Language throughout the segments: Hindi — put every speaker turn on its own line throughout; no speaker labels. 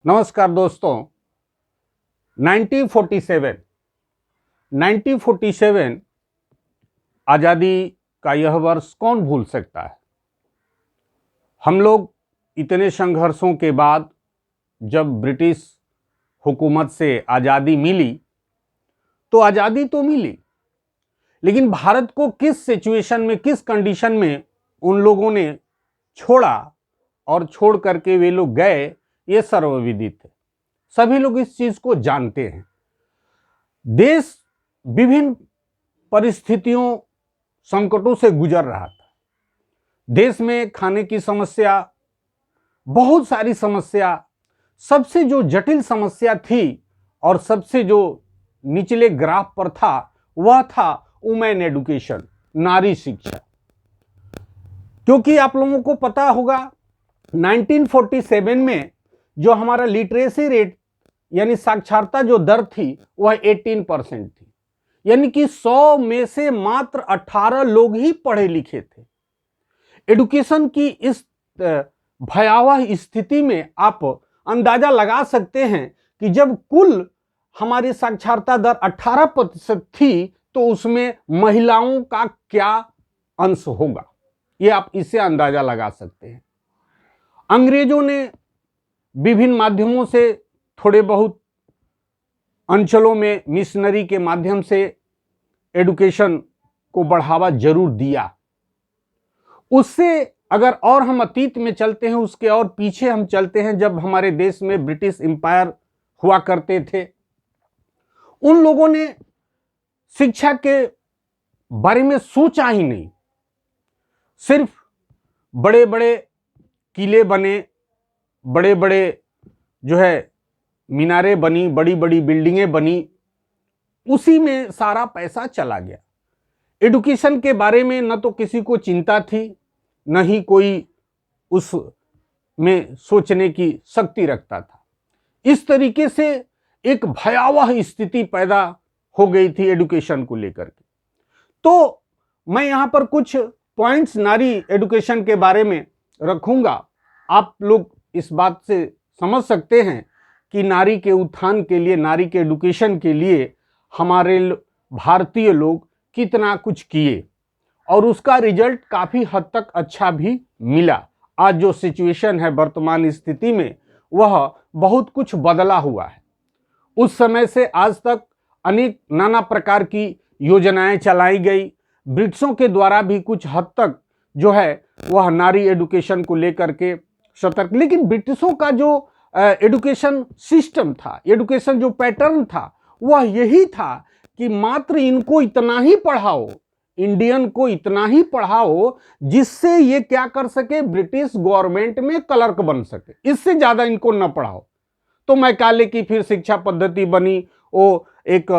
नमस्कार दोस्तों। 1947 आज़ादी का यह वर्ष कौन भूल सकता है। हम लोग इतने संघर्षों के बाद जब ब्रिटिश हुकूमत से आज़ादी मिली तो आज़ादी तो मिली, लेकिन भारत को किस सिचुएशन में, किस कंडीशन में उन लोगों ने छोड़ा और छोड़ करके वे लोग गए, ये सर्वविदित है। सभी लोग इस चीज को जानते हैं। देश विभिन्न परिस्थितियों, संकटों से गुजर रहा था। देश में खाने की समस्या, बहुत सारी समस्या, सबसे जो जटिल समस्या थी और सबसे जो निचले ग्राफ पर था वह था वुमेन एडुकेशन, नारी शिक्षा। क्योंकि आप लोगों को पता होगा 1947 में जो हमारा लिटरेसी रेट यानी साक्षरता जो दर थी वह 18% थी, यानी कि 100 में से मात्र 18 लोग ही पढ़े लिखे थे। एडुकेशन की इस भयावह स्थिति में आप अंदाजा लगा सकते हैं कि जब कुल हमारी साक्षरता दर 18% थी तो उसमें महिलाओं का क्या अंश होगा, ये आप इससे अंदाजा लगा सकते हैं। अंग्रेजों ने विभिन्न माध्यमों से थोड़े बहुत अंचलों में मिशनरी के माध्यम से एडुकेशन को बढ़ावा जरूर दिया। उससे अगर और हम अतीत में चलते हैं, उसके और पीछे हम चलते हैं, जब हमारे देश में ब्रिटिश एम्पायर हुआ करते थे, उन लोगों ने शिक्षा के बारे में सोचा ही नहीं। सिर्फ बड़े बड़े किले बने, बड़े बड़े जो है मीनारें बनी, बड़ी बड़ी बिल्डिंगें बनी, उसी में सारा पैसा चला गया। एडुकेशन के बारे में न तो किसी को चिंता थी, न ही कोई उस में सोचने की शक्ति रखता था। इस तरीके से एक भयावह स्थिति पैदा हो गई थी एडुकेशन को लेकर के। तो मैं यहाँ पर कुछ पॉइंट्स नारी एडुकेशन के बारे में रखूंगा। आप लोग इस बात से समझ सकते हैं कि नारी के उत्थान के लिए, नारी के एडुकेशन के लिए हमारे भारतीय लोग कितना कुछ किए और उसका रिजल्ट काफ़ी हद तक अच्छा भी मिला। आज जो सिचुएशन है वर्तमान स्थिति में, वह बहुत कुछ बदला हुआ है। उस समय से आज तक अनेक नाना प्रकार की योजनाएं चलाई गई। ब्रिटिशों के द्वारा भी कुछ हद तक जो है वह नारी एडुकेशन को लेकर के सतर्क, लेकिन ब्रिटिशों का जो एडुकेशन सिस्टम था, एडुकेशन जो पैटर्न था, वह यही था कि मात्र इनको इतना ही पढ़ाओ, इंडियन को इतना ही पढ़ाओ जिससे ये क्या कर सके, ब्रिटिश गवर्नमेंट में क्लर्क बन सके, इससे ज्यादा इनको न पढ़ाओ। तो मैकाले की फिर शिक्षा पद्धति बनी, वो एक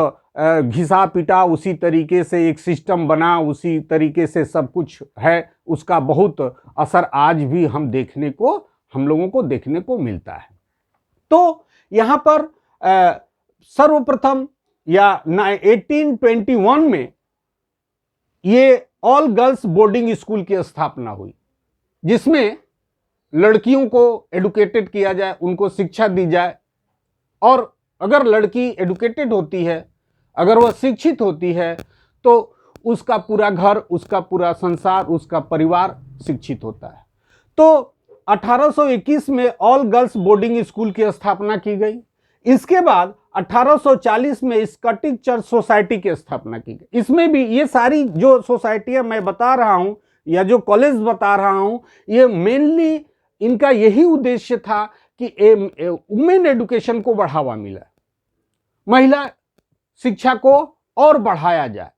घिसा पिटा उसी तरीके से एक सिस्टम बना, उसी तरीके से सब कुछ है। उसका बहुत असर आज भी हम लोगों को देखने को मिलता है। तो यहाँ पर सर्वप्रथम या 1821 में ये ऑल गर्ल्स बोर्डिंग स्कूल की स्थापना हुई, जिसमें लड़कियों को एडुकेटेड किया जाए, उनको शिक्षा दी जाए। और अगर लड़की एडुकेटेड होती है, अगर वह शिक्षित होती है, तो उसका पूरा घर, उसका पूरा संसार, उसका परिवार शिक्षित होता है। तो 1821 में ऑल गर्ल्स बोर्डिंग स्कूल की स्थापना की गई। इसके बाद 1840 में स्कॉटिश चर्च सोसाइटी की स्थापना की गई। इसमें भी ये सारी जो सोसाइटियां मैं बता रहा हूं या जो कॉलेज बता रहा हूं, ये मेनली इनका यही उद्देश्य था कि वुमेन एडुकेशन को बढ़ावा मिला, महिला शिक्षा को और बढ़ाया जाए।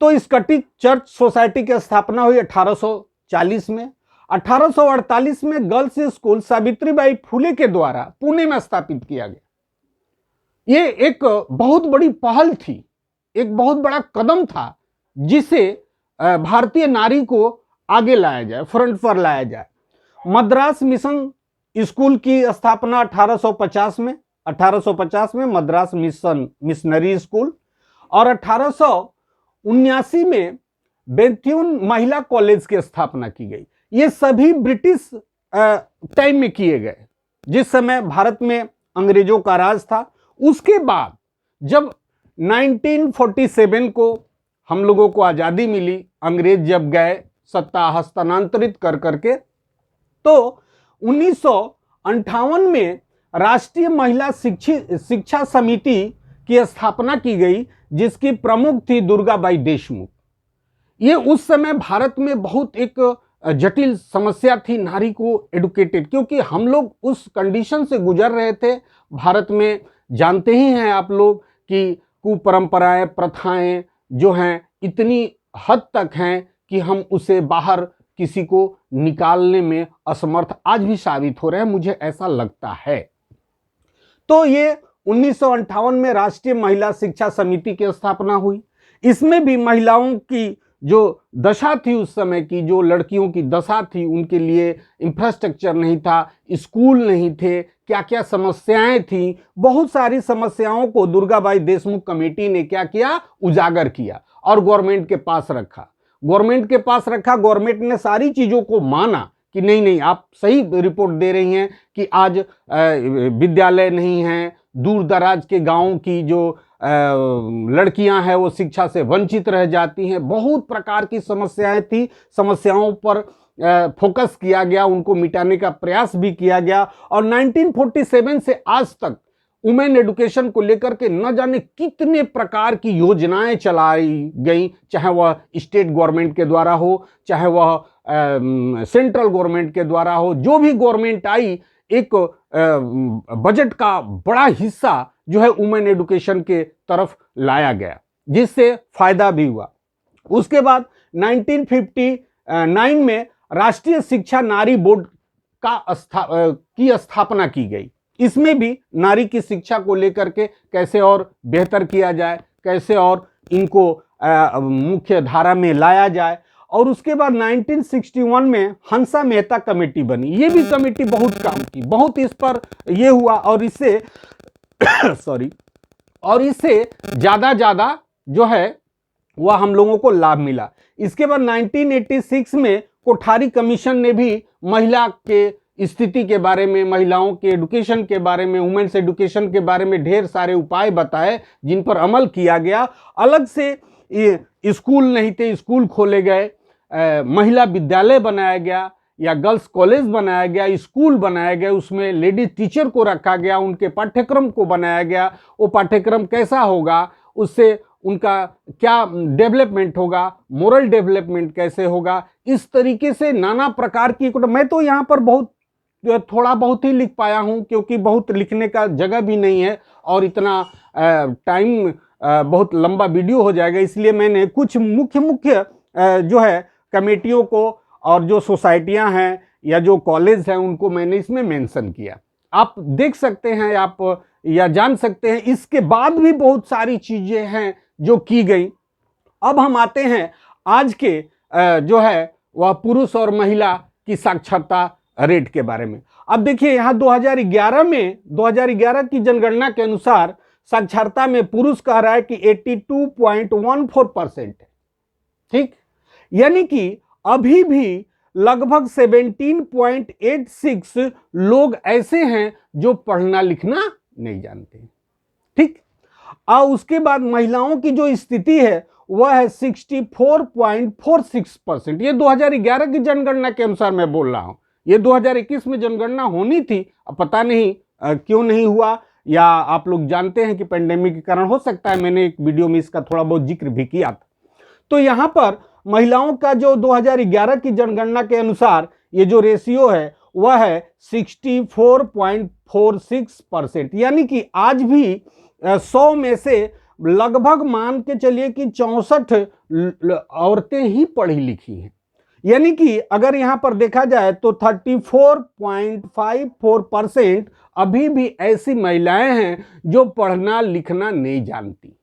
तो स्कॉटिश चर्च सोसाइटी की स्थापना हुई 1840 में। 1848 में गर्ल्स स्कूल सावित्रीबाई फुले के द्वारा पुणे में स्थापित किया गया। ये एक बहुत बड़ी पहल थी, एक बहुत बड़ा कदम था, जिसे भारतीय नारी को आगे लाया जाए, फ्रंट पर लाया जाए। मद्रास मिशन स्कूल की स्थापना 1850 में मद्रास मिशनरी स्कूल, और 1879 में बेथ्यून महिला कॉलेज की स्थापना की गई। ये सभी ब्रिटिश टाइम में किए गए। जिस समय भारत में अंग्रेजों का राज था। उसके बाद जब 1947 को हम लोगों को आज़ादी मिली, अंग्रेज जब गए सत्ता हस्तांतरित कर करके, तो 1958 में राष्ट्रीय महिला शिक्षा समिति की स्थापना की गई, जिसकी प्रमुख थी दुर्गाबाई देशमुख। ये उस समय भारत में बहुत एक जटिल समस्या थी नारी को एडुकेटेड, क्योंकि हम लोग उस कंडीशन से गुजर रहे थे। भारत में जानते ही हैं आप लोग कि कुपरंपराएं, प्रथाएं जो हैं इतनी हद तक हैं कि हम उसे बाहर किसी को निकालने में असमर्थ आज भी साबित हो रहे हैं, मुझे ऐसा लगता है। तो ये 1958 में राष्ट्रीय महिला शिक्षा समिति की स्थापना हुई। इसमें भी महिलाओं की जो दशा थी, उस समय की जो लड़कियों की दशा थी, उनके लिए इंफ्रास्ट्रक्चर नहीं था, स्कूल नहीं थे, क्या क्या समस्याएं थी, बहुत सारी समस्याओं को दुर्गाबाई देशमुख कमेटी ने क्या किया, उजागर किया और गवर्नमेंट के पास रखा। गवर्नमेंट ने सारी चीज़ों को माना कि नहीं नहीं, आप सही रिपोर्ट दे रही हैं कि आज विद्यालय नहीं है, दूर दराज के गांवों की जो लड़कियां हैं वो शिक्षा से वंचित रह जाती हैं। बहुत प्रकार की समस्याएं थी, समस्याओं पर फोकस किया गया, उनको मिटाने का प्रयास भी किया गया। और 1947 से आज तक वुमेन एडुकेशन को लेकर के न जाने कितने प्रकार की योजनाएं चलाई गई, चाहे वह स्टेट गवर्नमेंट के द्वारा हो, चाहे वह सेंट्रल गवर्नमेंट के द्वारा हो। जो भी गवर्नमेंट आई, एक बजट का बड़ा हिस्सा जो है वुमेन एडुकेशन के तरफ लाया गया, जिससे फायदा भी हुआ। उसके बाद 1959 में राष्ट्रीय शिक्षा नारी बोर्ड की स्थापना की गई। इसमें भी नारी की शिक्षा को लेकर के कैसे और बेहतर किया जाए, कैसे और इनको मुख्य धारा में लाया जाए। और उसके बाद 1961 में हंसा मेहता कमेटी बनी। ये भी कमेटी बहुत काम की, बहुत इस पर ये हुआ और इससे इससे ज़्यादा जो है वह हम लोगों को लाभ मिला। इसके बाद 1986 में कोठारी कमीशन ने भी महिला के स्थिति के बारे में, महिलाओं के एडुकेशन के बारे में, वुमेन्स एडुकेशन के बारे में ढेर सारे उपाय बताए, जिन पर अमल किया गया। अलग से स्कूल नहीं थे, स्कूल खोले गए, महिला विद्यालय बनाया गया या गर्ल्स कॉलेज बनाया गया, स्कूल बनाया गया, उसमें लेडीज टीचर को रखा गया, उनके पाठ्यक्रम को बनाया गया। वो पाठ्यक्रम कैसा होगा, उससे उनका क्या डेवलपमेंट होगा, मोरल डेवलपमेंट कैसे होगा, इस तरीके से नाना प्रकार की। मैं तो यहाँ पर थोड़ा बहुत ही लिख पाया हूँ, क्योंकि बहुत लिखने का जगह भी नहीं है और इतना टाइम बहुत लंबा वीडियो हो जाएगा, इसलिए मैंने कुछ मुख्य जो है कमेटियों को और जो सोसाइटियां हैं या जो कॉलेज हैं उनको मैंने इसमें मेंशन किया। आप देख सकते हैं, आप या जान सकते हैं। इसके बाद भी बहुत सारी चीज़ें हैं जो की गई। अब हम आते हैं आज के जो है वह पुरुष और महिला की साक्षरता रेट के बारे में। अब देखिए यहाँ 2011 की जनगणना के अनुसार साक्षरता में पुरुष कह रहा है कि 82.14% है, ठीक। यानी कि अभी भी लगभग 17.86 लोग ऐसे हैं जो पढ़ना लिखना नहीं जानते, ठीक। और उसके बाद महिलाओं की जो स्थिति है वह है 64.46%। ये 2011 की जनगणना के अनुसार मैं बोल रहा हूं। ये 2021 में जनगणना होनी थी, अब पता नहीं क्यों नहीं हुआ, या आप लोग जानते हैं कि पेंडेमिक के कारण हो सकता है। मैंने एक वीडियो में इसका थोड़ा बहुत जिक्र भी किया था। तो यहाँ पर महिलाओं का जो 2011 की जनगणना के अनुसार ये जो रेशियो है वह है 64.46%। यानी कि आज भी 100 में से लगभग मान के चलिए कि 64 औरतें ही पढ़ी लिखी हैं। यानी कि अगर यहाँ पर देखा जाए तो 34.54% अभी भी ऐसी महिलाएं हैं जो पढ़ना लिखना नहीं जानती।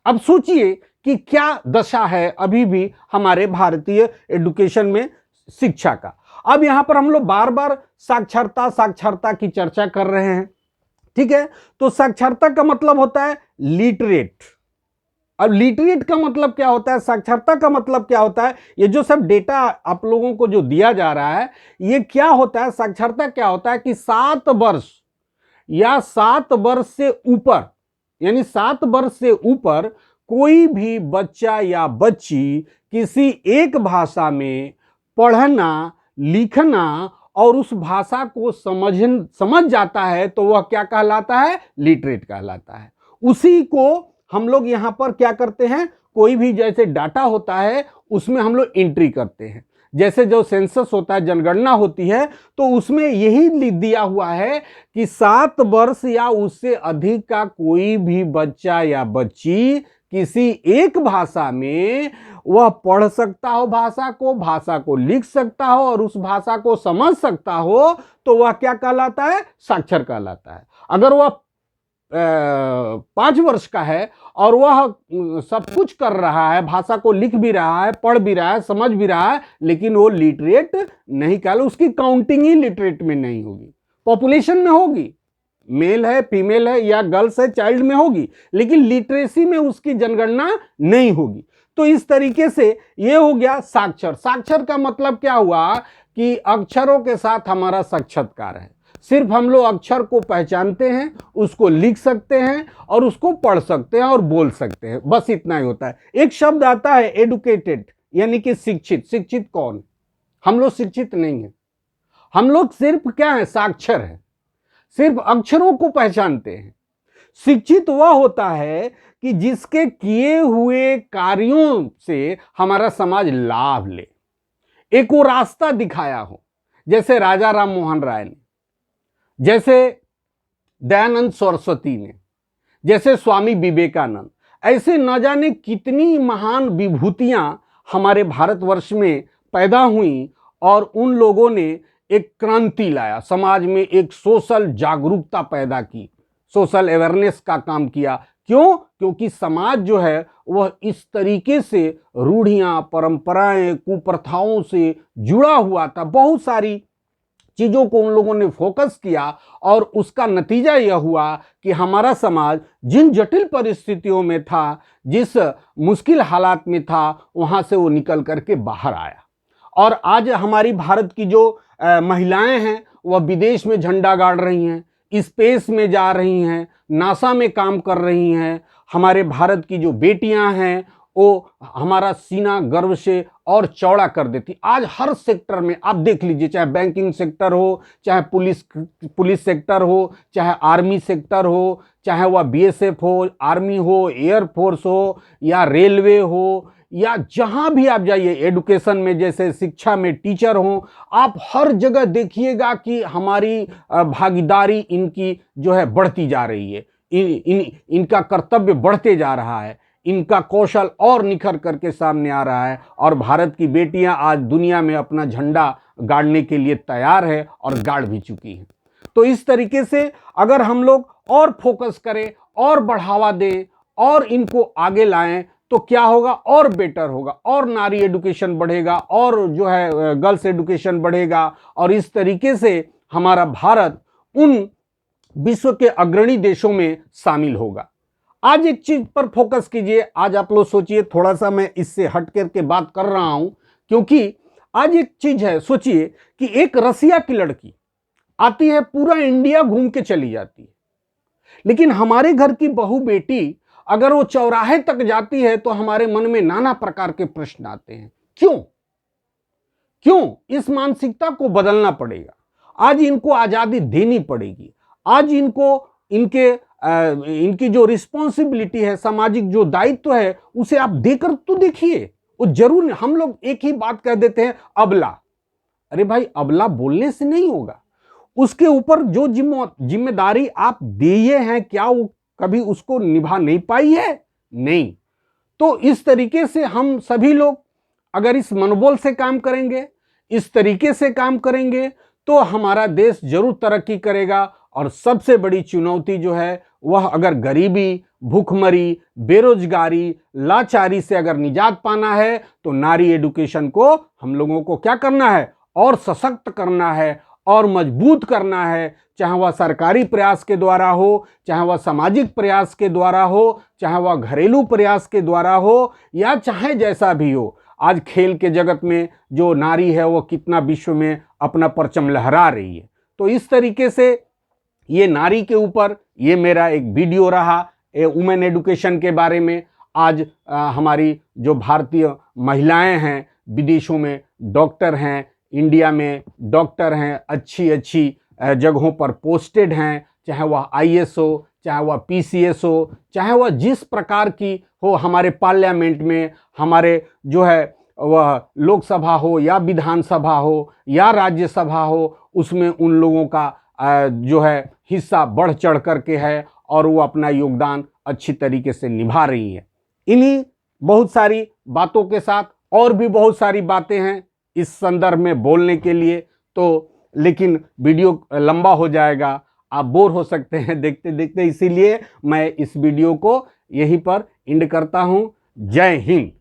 अब सोचिए कि क्या दशा है अभी भी हमारे भारतीय एजुकेशन में शिक्षा का। अब यहाँ पर हम लोग बार बार साक्षरता की चर्चा कर रहे हैं, ठीक है। तो साक्षरता का मतलब होता है लिटरेट, अब लिटरेट का मतलब क्या होता है, साक्षरता का मतलब क्या होता है, ये जो सब डेटा आप लोगों को जो दिया जा रहा है ये क्या होता है, साक्षरता क्या होता है कि 7 वर्ष या 7 वर्ष से ऊपर, यानी 7 वर्ष से ऊपर कोई भी बच्चा या बच्ची किसी एक भाषा में पढ़ना लिखना और उस भाषा को समझ जाता है तो वह क्या कहलाता है, लिटरेट कहलाता है। उसी को हम लोग यहां पर क्या करते हैं, कोई भी जैसे डाटा होता है उसमें हम लोग एंट्री करते हैं। जैसे जो सेंसस होता है, जनगणना होती है, तो उसमें यही लिख दिया हुआ है कि 7 वर्ष या उससे अधिक का कोई भी बच्चा या बच्ची किसी एक भाषा में वह पढ़ सकता हो, भाषा को लिख सकता हो और उस भाषा को समझ सकता हो, तो वह क्या कहलाता है, साक्षर कहलाता है। अगर वह 5 वर्ष का है और वह सब कुछ कर रहा है, भाषा को लिख भी रहा है, पढ़ भी रहा है, समझ भी रहा है, लेकिन वो लिटरेट नहीं कहला, उसकी काउंटिंग ही लिटरेट में नहीं होगी। पॉपुलेशन में होगी, मेल है, फीमेल है या गर्ल्स है, चाइल्ड में होगी, लेकिन लिटरेसी में उसकी जनगणना नहीं होगी। तो इस तरीके से ये हो गया साक्षर। साक्षर का मतलब क्या हुआ कि अक्षरों के साथ हमारा साक्षात्कार है। सिर्फ हम लोग अक्षर को पहचानते हैं, उसको लिख सकते हैं और उसको पढ़ सकते हैं और बोल सकते हैं, बस इतना ही होता है। एक शब्द आता है एडुकेटेड, यानी कि शिक्षित। शिक्षित कौन? हम लोग शिक्षित नहीं है, हम लोग सिर्फ क्या है, साक्षर है, सिर्फ अक्षरों को पहचानते हैं। शिक्षित वह होता है कि जिसके किए हुए कार्यों से हमारा समाज लाभ ले, एक वो रास्ता दिखाया हो, जैसे राजा राम मोहन राय ने, जैसे दयानंद सरस्वती ने, जैसे स्वामी विवेकानंद। ऐसे न जाने कितनी महान विभूतियां हमारे भारतवर्ष में पैदा हुई और उन लोगों ने एक क्रांति लाया, समाज में एक सोशल जागरूकता पैदा की, सोशल अवेयरनेस का काम किया। क्यों? क्योंकि समाज जो है वह इस तरीके से रूढ़ियां, परंपराएं, कुप्रथाओं से जुड़ा हुआ था। बहुत सारी चीजों को उन लोगों ने फोकस किया और उसका नतीजा यह हुआ कि हमारा समाज जिन जटिल परिस्थितियों में था, जिस मुश्किल हालात में था, वहां से वो निकल करके बाहर आया। और आज हमारी भारत की जो महिलाएं हैं वह विदेश में झंडा गाड़ रही हैं, स्पेस में जा रही हैं, नासा में काम कर रही हैं। हमारे भारत की जो बेटियां हैं वो हमारा सीना गर्व से और चौड़ा कर देती। आज हर सेक्टर में आप देख लीजिए, चाहे बैंकिंग सेक्टर हो, चाहे पुलिस सेक्टर हो, चाहे आर्मी सेक्टर हो, चाहे वह बीएसएफ हो, आर्मी हो, एयरफोर्स हो या रेलवे हो, या जहां भी आप जाइए, एडुकेशन में जैसे शिक्षा में टीचर हो, आप हर जगह देखिएगा कि हमारी भागीदारी इनकी जो है बढ़ती जा रही है। इनका कर्तव्य बढ़ते जा रहा है, इनका कौशल और निखर करके सामने आ रहा है और भारत की बेटियां आज दुनिया में अपना झंडा गाड़ने के लिए तैयार है और गाड़ भी चुकी हैं। तो इस तरीके से अगर हम लोग और फोकस करें और बढ़ावा दें और इनको आगे लाएं तो क्या होगा, और बेटर होगा, और नारी एडुकेशन बढ़ेगा और जो है गर्ल्स एडुकेशन बढ़ेगा और इस तरीके से हमारा भारत उन विश्व के अग्रणी देशों में शामिल होगा। आज एक चीज पर फोकस कीजिए। आज आप लोग सोचिए, थोड़ा सा मैं इससे हट करके बात कर रहा हूं क्योंकि आज एक चीज है, सोचिए कि एक रसिया की लड़की आती है, पूरा इंडिया घूम के चली जाती है, लेकिन हमारे घर की बहू बेटी अगर वो चौराहे तक जाती है तो हमारे मन में नाना प्रकार के प्रश्न आते हैं। क्यों? इस मानसिकता को बदलना पड़ेगा। आज इनको आजादी देनी पड़ेगी। आज इनकी जो रिस्पॉन्सिबिलिटी है, सामाजिक जो दायित्व है, उसे आप देकर तो देखिए। वो जरूर, हम लोग एक ही बात कह देते हैं, अबला। अरे भाई, अबला बोलने से नहीं होगा, उसके ऊपर जो जिम्मेदारी आप दिए हैं, क्या वो कभी उसको निभा नहीं पाई है? नहीं। तो इस तरीके से हम सभी लोग अगर इस मनोबल से काम करेंगे, इस तरीके से काम करेंगे, तो हमारा देश जरूर तरक्की करेगा। और सबसे बड़ी चुनौती जो है वह, अगर गरीबी, भूखमरी, बेरोजगारी, लाचारी से अगर निजात पाना है तो नारी एडुकेशन को हम लोगों को क्या करना है, और सशक्त करना है और मजबूत करना है, चाहे वह सरकारी प्रयास के द्वारा हो, चाहे वह सामाजिक प्रयास के द्वारा हो, चाहे वह घरेलू प्रयास के द्वारा हो, या चाहे जैसा भी हो। आज खेल के जगत में जो नारी है वो कितना विश्व में अपना परचम लहरा रही है। तो इस तरीके से ये नारी के ऊपर ये मेरा एक वीडियो रहा वुमेन एडुकेशन के बारे में। आज हमारी जो भारतीय महिलाएं हैं, विदेशों में डॉक्टर हैं, इंडिया में डॉक्टर हैं, अच्छी अच्छी जगहों पर पोस्टेड हैं, चाहे वह आईएएस हो, चाहे वह पीसीएस हो, चाहे वह जिस प्रकार की हो, हमारे पार्लियामेंट में, हमारे जो है वह लोकसभा हो या विधानसभा हो या राज्यसभा हो, उसमें उन लोगों का जो है हिस्सा बढ़ चढ़ करके है और वो अपना योगदान अच्छी तरीके से निभा रही है। इन्हीं बहुत सारी बातों के साथ और भी बहुत सारी बातें हैं इस संदर्भ में बोलने के लिए, तो लेकिन वीडियो लंबा हो जाएगा, आप बोर हो सकते हैं देखते देखते, इसीलिए मैं इस वीडियो को यहीं पर एंड करता हूं। जय हिंद।